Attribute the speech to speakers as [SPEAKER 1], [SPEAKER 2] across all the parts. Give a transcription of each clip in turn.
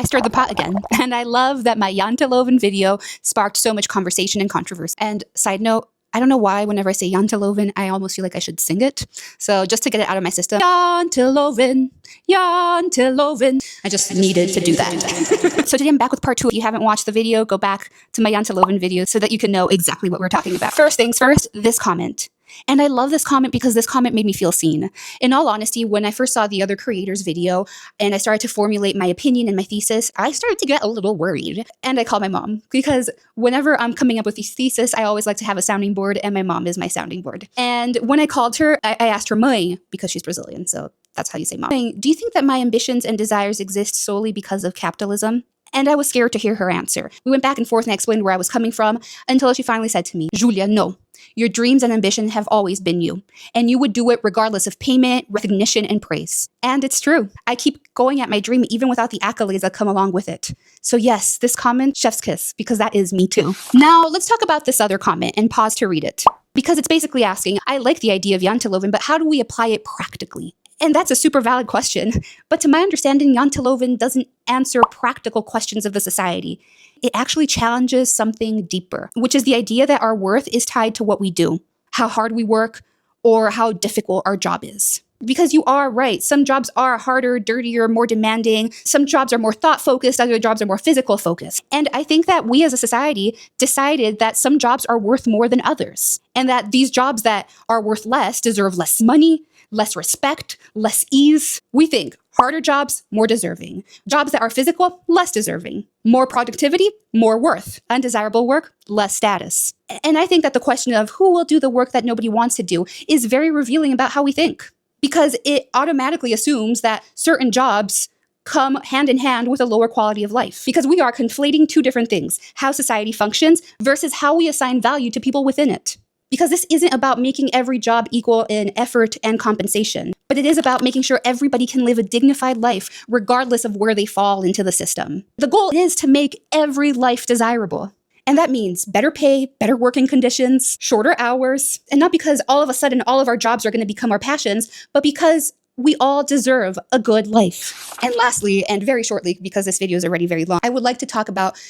[SPEAKER 1] I stirred the pot again, and I love that my Janteloven video sparked so much conversation and controversy. And side note, I don't know why whenever I say Janteloven, I almost feel like I should sing it. So just to get it out of my system, Janteloven, Janteloven. I just needed to do that. So today I'm back with part 2. If you haven't watched the video, go back to my Janteloven video so that you can know exactly what we're talking about. First things first, this comment. And I love this comment because this comment made me feel seen. In all honesty, when I first saw the other creator's video and I started to formulate my opinion and my thesis, I started to get a little worried. And I called my mom because whenever I'm coming up with these thesis, I always like to have a sounding board, and my mom is my sounding board. And when I called her, I asked her, mãe, because she's Brazilian, so that's how you say mom. Do you think that my ambitions and desires exist solely because of capitalism? And I was scared to hear her answer. We went back and forth and I explained where I was coming from until she finally said to me, Julia, no. Your dreams and ambition have always been you. And you would do it regardless of payment, recognition, and praise. And it's true. I keep going at my dream even without the accolades that come along with it. So yes, this comment, chef's kiss, because that is me too. Now let's talk about this other comment and pause to read it. Because it's basically asking, I like the idea of Janteloven, but how do we apply it practically? And that's a super valid question. But to my understanding, Janteloven doesn't answer practical questions of the society. It actually challenges something deeper, which is the idea that our worth is tied to what we do, how hard we work, or how difficult our job is. Because you are right, some jobs are harder, dirtier, more demanding. Some jobs are more thought-focused, other jobs are more physical-focused. And I think that we as a society decided that some jobs are worth more than others. And that these jobs that are worth less deserve less money, less respect, less ease. We think harder jobs, more deserving. Jobs that are physical, less deserving. More productivity, more worth. Undesirable work, less status. And I think that the question of who will do the work that nobody wants to do is very revealing about how we think. Because it automatically assumes that certain jobs come hand in hand with a lower quality of life. Because we are conflating two different things, how society functions versus how we assign value to people within it. Because this isn't about making every job equal in effort and compensation, but it is about making sure everybody can live a dignified life regardless of where they fall into the system. The goal is to make every life desirable. And that means better pay, better working conditions, shorter hours, and not because all of a sudden all of our jobs are going to become our passions, but because we all deserve a good life. And lastly, and very shortly, because this video is already very long, I would like to talk about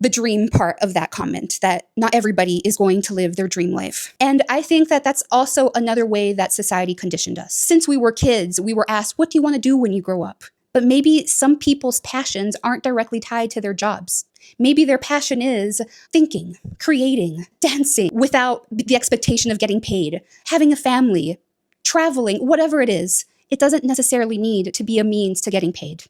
[SPEAKER 1] the dream part of that comment, that not everybody is going to live their dream life. And I think that that's also another way that society conditioned us. Since we were kids, we were asked, what do you want to do when you grow up? But maybe some people's passions aren't directly tied to their jobs. Maybe their passion is thinking, creating, dancing without the expectation of getting paid, having a family, traveling, whatever it is. It doesn't necessarily need to be a means to getting paid.